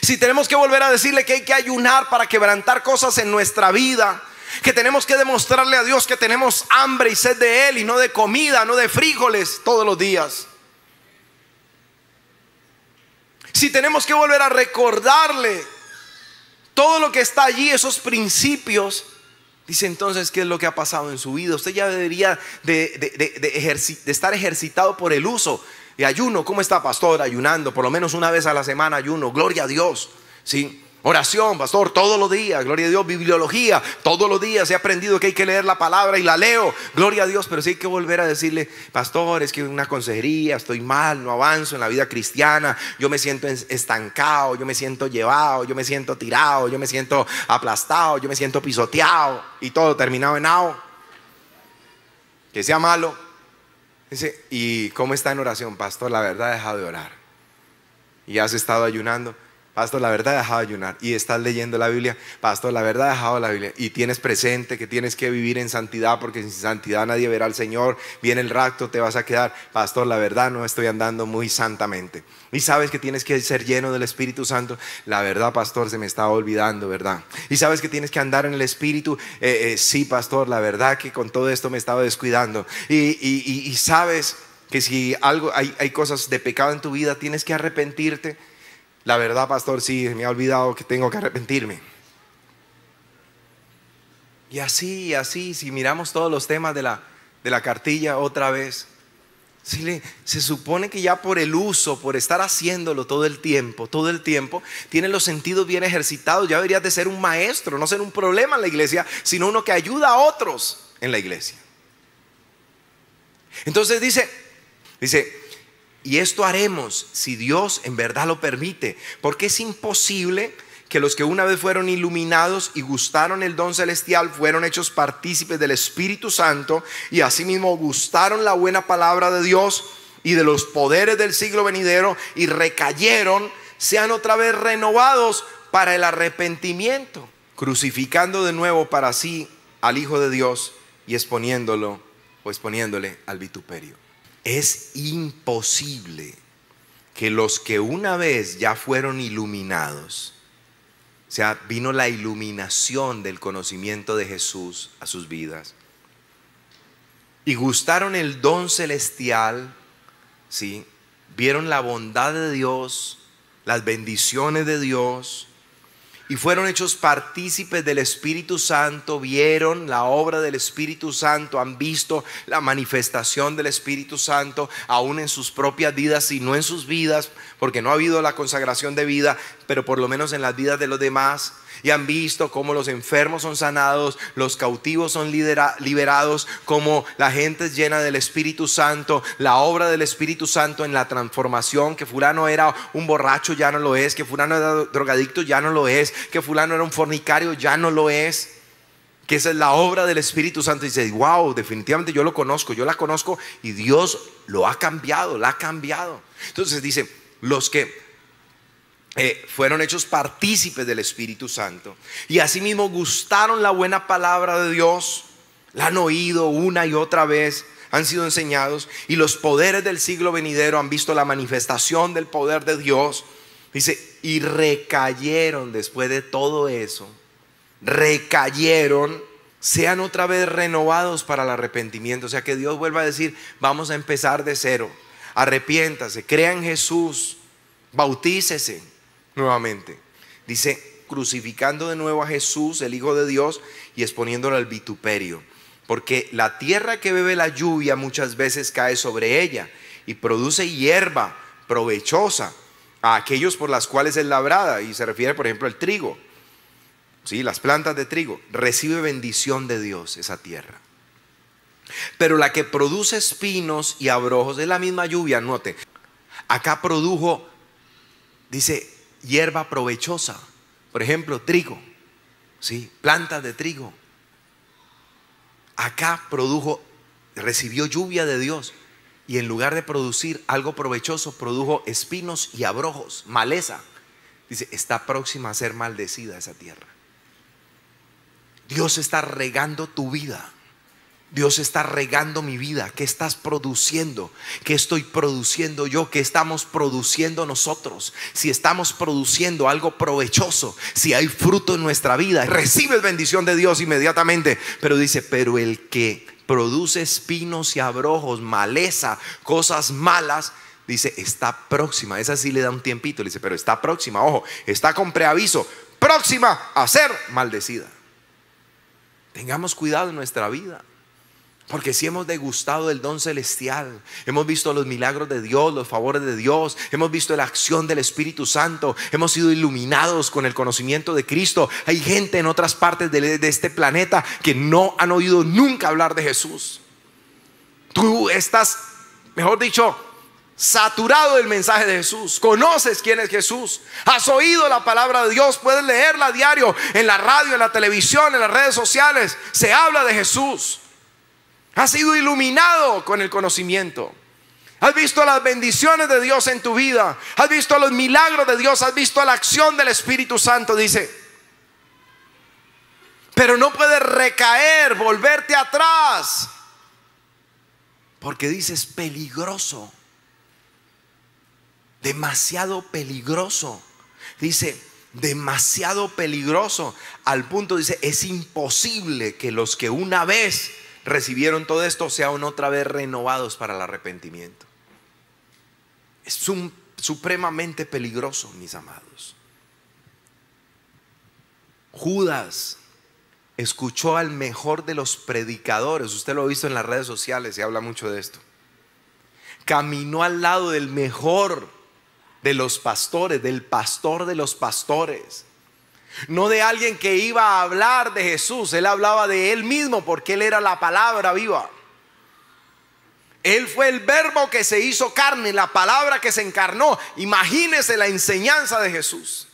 Si tenemos que volver a decirle que hay que ayunar para quebrantar cosas en nuestra vida, que tenemos que demostrarle a Dios que tenemos hambre y sed de Él, y no de comida, no de frijoles todos los días. Si tenemos que volver a recordarle todo lo que está allí, esos principios, dice entonces, ¿qué es lo que ha pasado en su vida? Usted ya debería de estar ejercitado por el uso de ayuno. ¿Cómo está, pastor? Ayunando, por lo menos una vez a la semana ayuno, gloria a Dios, ¿sí? Oración, pastor, todos los días, gloria a Dios. Bibliología, todos los días he aprendido que hay que leer la palabra y la leo, gloria a Dios. Pero sí hay que volver a decirle: pastor, es que una consejería, estoy mal, no avanzo en la vida cristiana, yo me siento estancado, yo me siento llevado, yo me siento tirado, yo me siento aplastado, yo me siento pisoteado, y todo terminado en ao. Que sea malo. Dice: ¿y cómo está en oración? Pastor, la verdad he dejado de orar. ¿Y has estado ayunando? Pastor, la verdad he dejado de ayunar. ¿Y estás leyendo la Biblia? Pastor, la verdad he dejado la Biblia. Y tienes presente que tienes que vivir en santidad, porque sin santidad nadie verá al Señor. Viene el rapto, te vas a quedar. Pastor, la verdad no estoy andando muy santamente. Y sabes que tienes que ser lleno del Espíritu Santo. La verdad, pastor, se me estaba olvidando, ¿verdad? Y sabes que tienes que andar en el Espíritu. Sí, pastor, la verdad que con todo esto me estaba descuidando. Y sabes que si algo hay cosas de pecado en tu vida, tienes que arrepentirte. La verdad, pastor, sí, me ha olvidado que tengo que arrepentirme. Y así, si miramos todos los temas de la cartilla otra vez, se supone que ya por el uso, por estar haciéndolo todo el tiempo, tienes los sentidos bien ejercitados. Ya deberías de ser un maestro, no ser un problema en la iglesia, sino uno que ayuda a otros en la iglesia. Entonces dice, y esto haremos si Dios en verdad lo permite, porque es imposible que los que una vez fueron iluminados y gustaron el don celestial fueron hechos partícipes del Espíritu Santo, y asimismo gustaron la buena palabra de Dios y de los poderes del siglo venidero, y recayeron, sean otra vez renovados para el arrepentimiento, crucificando de nuevo para sí al Hijo de Dios y exponiéndole al vituperio. Es imposible que los que una vez ya fueron iluminados, o sea, vino la iluminación del conocimiento de Jesús a sus vidas y gustaron el don celestial, ¿sí? Vieron la bondad de Dios, las bendiciones de Dios, y fueron hechos partícipes del Espíritu Santo, vieron la obra del Espíritu Santo, han visto la manifestación del Espíritu Santo aún en sus propias vidas y no en sus vidas, porque no ha habido la consagración de vida, pero por lo menos en las vidas de los demás. Y han visto cómo los enfermos son sanados, los cautivos son liberados, cómo la gente es llena del Espíritu Santo, la obra del Espíritu Santo en la transformación, que fulano era un borracho, ya no lo es, que fulano era drogadicto, ya no lo es, que fulano era un fornicario, ya no lo es. Que esa es la obra del Espíritu Santo. Y dice, wow, definitivamente yo lo conozco, yo la conozco, y Dios lo ha cambiado, la ha cambiado. Entonces dice, los que fueron hechos partícipes del Espíritu Santo y asimismo gustaron la buena palabra de Dios, la han oído una y otra vez, han sido enseñados, y los poderes del siglo venidero han visto la manifestación del poder de Dios. Dice, y recayeron después de todo eso, recayeron, sean otra vez renovados para el arrepentimiento. O sea, que Dios vuelva a decir, vamos a empezar de cero, arrepiéntase, crea en Jesús, bautícese nuevamente. Dice, crucificando de nuevo a Jesús, el Hijo de Dios, y exponiéndolo al vituperio, porque la tierra que bebe la lluvia muchas veces cae sobre ella y produce hierba provechosa a aquellos por las cuales es labrada. Y se refiere, por ejemplo, al trigo, ¿sí? Las plantas de trigo. Recibe bendición de Dios esa tierra. Pero la que produce espinos y abrojos es la misma lluvia. Note, acá produjo, dice, hierba provechosa, por ejemplo, trigo, ¿sí? Plantas de trigo. Acá produjo, recibió lluvia de Dios, y en lugar de producir algo provechoso, produjo espinos y abrojos, maleza. Dice, está próxima a ser maldecida esa tierra. Dios está regando tu vida. Dios está regando mi vida. ¿Qué estás produciendo? ¿Qué estoy produciendo yo? ¿Qué estamos produciendo nosotros? Si estamos produciendo algo provechoso, si hay fruto en nuestra vida, recibes bendición de Dios inmediatamente. Pero dice, pero el que produce espinos y abrojos, maleza, cosas malas, dice, está próxima. Esa sí le da un tiempito. Le dice, pero está próxima, ojo, está con preaviso, próxima a ser maldecida. Tengamos cuidado en nuestra vida. Porque si hemos degustado el don celestial, hemos visto los milagros de Dios, los favores de Dios, hemos visto la acción del Espíritu Santo, hemos sido iluminados con el conocimiento de Cristo. Hay gente en otras partes de este planeta que no han oído nunca hablar de Jesús. Tú estás, mejor dicho, saturado del mensaje de Jesús. Conoces quién es Jesús, has oído la palabra de Dios, puedes leerla a diario en la radio, en la televisión, en las redes sociales. Se habla de Jesús. Has sido iluminado con el conocimiento. Has visto las bendiciones de Dios en tu vida. Has visto los milagros de Dios. Has visto la acción del Espíritu Santo. Dice, pero no puedes recaer, volverte atrás, porque dice, es peligroso, demasiado peligroso. Dice, demasiado peligroso, al punto, dice, es imposible que los que una vez recibieron todo esto sean otra vez renovados para el arrepentimiento. Es supremamente peligroso, mis amados. Judas escuchó al mejor de los predicadores. Usted lo ha visto en las redes sociales, se habla mucho de esto. Caminó al lado del mejor de los pastores, del pastor de los pastores. No de alguien que iba a hablar de Jesús. Él hablaba de él mismo, porque él era la palabra viva. Él fue el verbo que se hizo carne, la palabra que se encarnó. Imagínese la enseñanza de Jesús.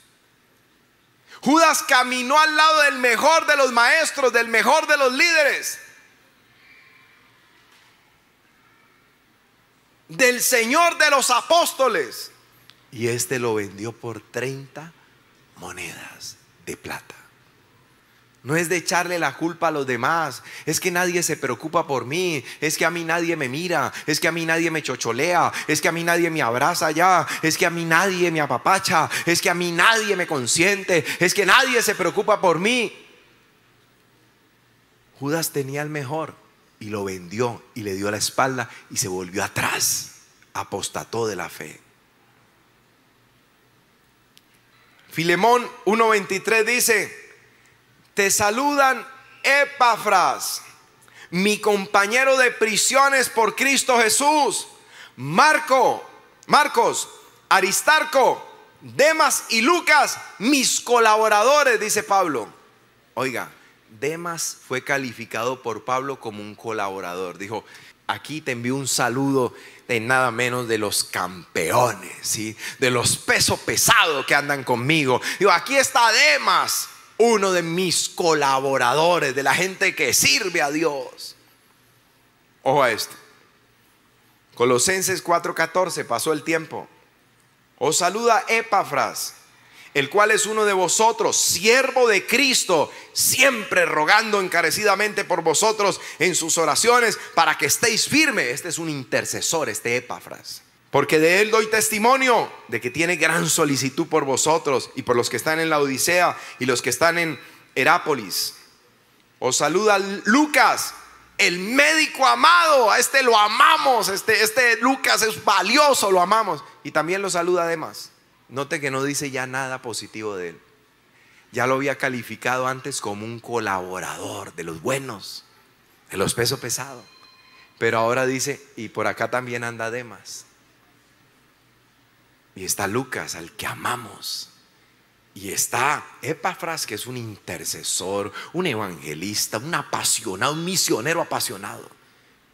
Judas caminó al lado del mejor de los maestros, del mejor de los líderes, del Señor de los apóstoles, y este lo vendió por 30 monedas de plata. No es de echarle la culpa a los demás. Es que nadie se preocupa por mí. Es que a mí nadie me mira. Es que a mí nadie me chocholea. Es que a mí nadie me abraza ya. Es que a mí nadie me apapacha. Es que a mí nadie me consiente. Es que nadie se preocupa por mí. Judas tenía el mejor y lo vendió y le dio la espalda y se volvió atrás. Apostató de la fe. Filemón 1:23 dice: te saludan Epafras, mi compañero de prisiones por Cristo Jesús, Marcos, Aristarco, Demas y Lucas, mis colaboradores, dice Pablo. Oiga, Demas fue calificado por Pablo como un colaborador. Dijo: aquí te envío un saludo de nada menos de los campeones, ¿sí? De los pesos pesados que andan conmigo. Digo, aquí está Demas, uno de mis colaboradores, de la gente que sirve a Dios. Ojo a esto. Colosenses 4:14, pasó el tiempo. Os saluda Epafras, el cual es uno de vosotros, siervo de Cristo, siempre rogando encarecidamente por vosotros en sus oraciones, para que estéis firmes. Este es un intercesor, este Epafras. Porque de él doy testimonio de que tiene gran solicitud por vosotros y por los que están en la Odisea y los que están en Herápolis. Os saluda Lucas, el médico amado. A este lo amamos. Este Lucas es valioso, lo amamos. Y también lo saluda Demas. Note que no dice ya nada positivo de él. Ya lo había calificado antes como un colaborador de los buenos, de los pesos pesados. Pero ahora dice: y por acá también anda Demas. Y está Lucas, al que amamos. Y está Epafras, que es un intercesor, un evangelista, un apasionado, un misionero apasionado.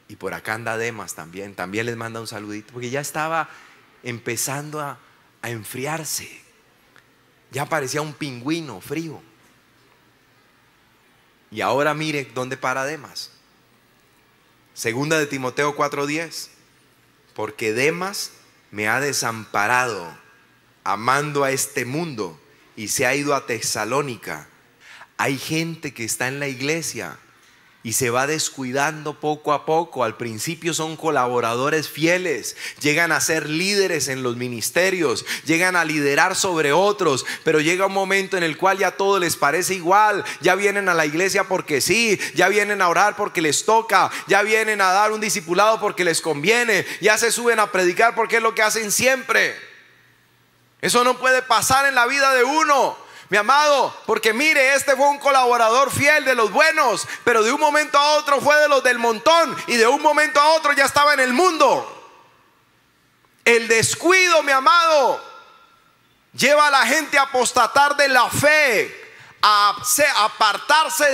Y por acá anda Demas también. También les manda un saludito, porque ya estaba empezando a enfriarse. Ya parecía un pingüino frío. Y ahora mire dónde para Demas. Segunda de Timoteo 4:10. Porque Demas me ha desamparado, amando a este mundo, y se ha ido a Tesalónica. Hay gente que está en la iglesia y se va descuidando poco a poco. Al principio son colaboradores fieles, llegan a ser líderes en los ministerios, llegan a liderar sobre otros, pero llega un momento en el cual ya todo les parece igual. Ya vienen a la iglesia porque sí, ya vienen a orar porque les toca, ya vienen a dar un discipulado porque les conviene, ya se suben a predicar porque es lo que hacen siempre. Eso no puede pasar en la vida de uno, mi amado, porque mire, este fue un colaborador fiel de los buenos, pero de un momento a otro fue de los del montón, y de un momento a otro ya estaba en el mundo. El descuido, mi amado, lleva a la gente a apostatar de la fe, a apartarse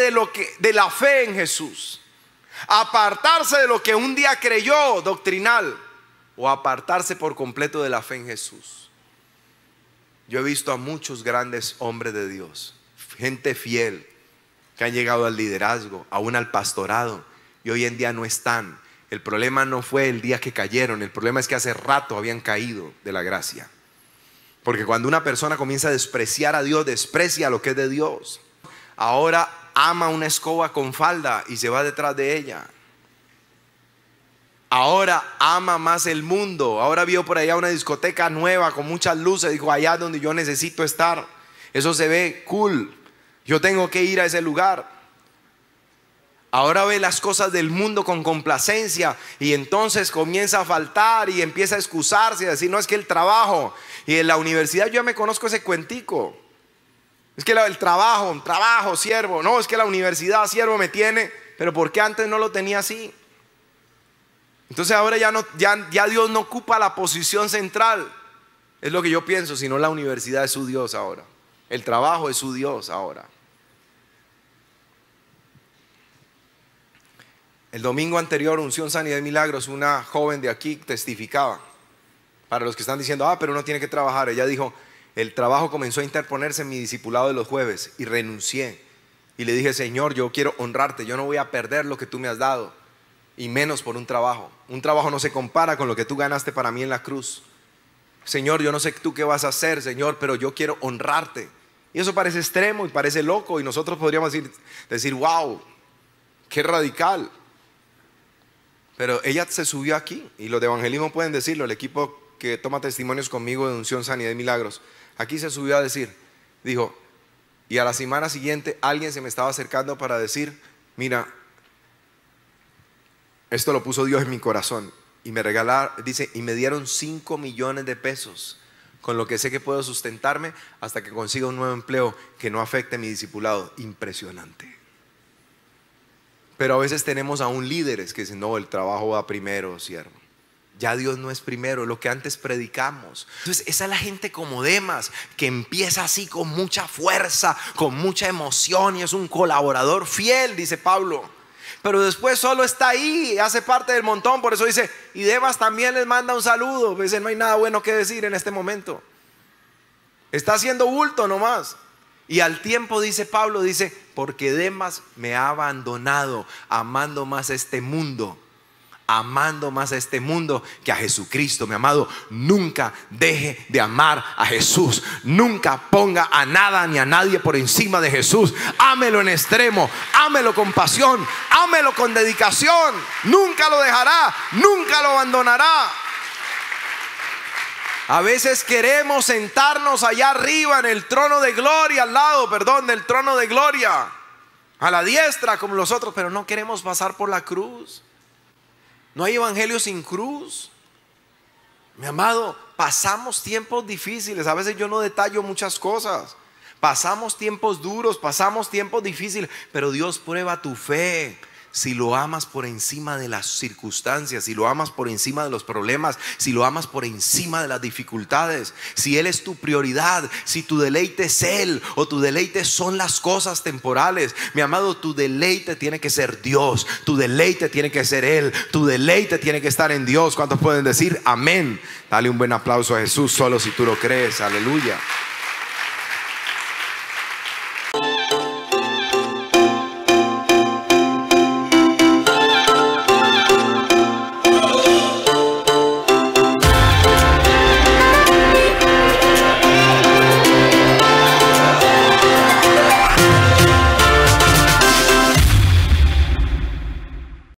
de la fe en Jesús, a apartarse de lo que un día creyó doctrinal, o apartarse por completo de la fe en Jesús. Yo he visto a muchos grandes hombres de Dios, gente fiel, que han llegado al liderazgo, aún al pastorado, y hoy en día no están. El problema no fue el día que cayeron, el problema es que hace rato habían caído de la gracia. Porque cuando una persona comienza a despreciar a Dios, desprecia lo que es de Dios. Ahora ama una escoba con falda y se va detrás de ella. Ahora ama más el mundo. Ahora vio por allá una discoteca nueva con muchas luces. Dijo: allá es donde yo necesito estar. Eso se ve cool. Yo tengo que ir a ese lugar. Ahora ve las cosas del mundo con complacencia, y entonces comienza a faltar y empieza a excusarse y a decir: no, es que el trabajo. Y en la universidad yo ya me conozco ese cuentico. Es que el trabajo, siervo. No, es que la universidad, siervo, me tiene. Pero ¿por qué antes no lo tenía así? Entonces ahora ya Dios no ocupa la posición central. Es lo que yo pienso, sino la universidad es su Dios ahora. El trabajo es su Dios ahora. El domingo anterior, Unción, Sanidad y Milagros, una joven de aquí testificaba. Para los que están diciendo: pero uno tiene que trabajar. Ella dijo: el trabajo comenzó a interponerse en mi discipulado de los jueves y renuncié. Y le dije: Señor, yo quiero honrarte, yo no voy a perder lo que tú me has dado. Y menos por un trabajo. Un trabajo no se compara con lo que tú ganaste para mí en la cruz. Señor, yo no sé tú qué vas a hacer, Señor, pero yo quiero honrarte. Y eso parece extremo y parece loco, y nosotros podríamos decir, wow, qué radical. Pero ella se subió aquí, y los de evangelismo pueden decirlo, el equipo que toma testimonios conmigo de Unción, Sanidad y Milagros, aquí se subió a decir, dijo, y a la semana siguiente alguien se me estaba acercando para decir, mira, esto lo puso Dios en mi corazón, y me regalaron, dice, y me dieron 5 millones de pesos, con lo que sé que puedo sustentarme hasta que consiga un nuevo empleo que no afecte mi discipulado. Impresionante. Pero a veces tenemos aún líderes que dicen, no, el trabajo va primero, siervo. Ya Dios no es primero, lo que antes predicamos. Entonces esa es la gente como Demas, que empieza así con mucha fuerza, con mucha emoción, y es un colaborador fiel, dice Pablo. Pero después solo está ahí, hace parte del montón. Por eso dice, y Demas también les manda un saludo. Dice, no hay nada bueno que decir en este momento. Está haciendo bulto nomás. Y al tiempo, dice Pablo, dice, porque Demas me ha abandonado, amando más este mundo. Amando más a este mundo que a Jesucristo. Mi amado, nunca deje de amar a Jesús. Nunca ponga a nada ni a nadie por encima de Jesús. Ámelo en extremo, ámelo con pasión, ámelo con dedicación. Nunca lo dejará, nunca lo abandonará. A veces queremos sentarnos allá arriba en el trono de gloria, al lado, del trono de gloria, a la diestra como los otros, pero no queremos pasar por la cruz. No hay evangelio sin cruz. Mi amado, pasamos tiempos difíciles. A veces yo no detallo muchas cosas. Pasamos tiempos duros, pasamos tiempos difíciles, pero Dios prueba tu fe. Si lo amas por encima de las circunstancias, si lo amas por encima de los problemas, si lo amas por encima de las dificultades, si Él es tu prioridad, si tu deleite es Él o tu deleite son las cosas temporales. Mi amado, tu deleite tiene que ser Dios, tu deleite tiene que ser Él, tu deleite tiene que estar en Dios. ¿Cuántos pueden decir amén? Dale un buen aplauso a Jesús solo si tú lo crees. Aleluya.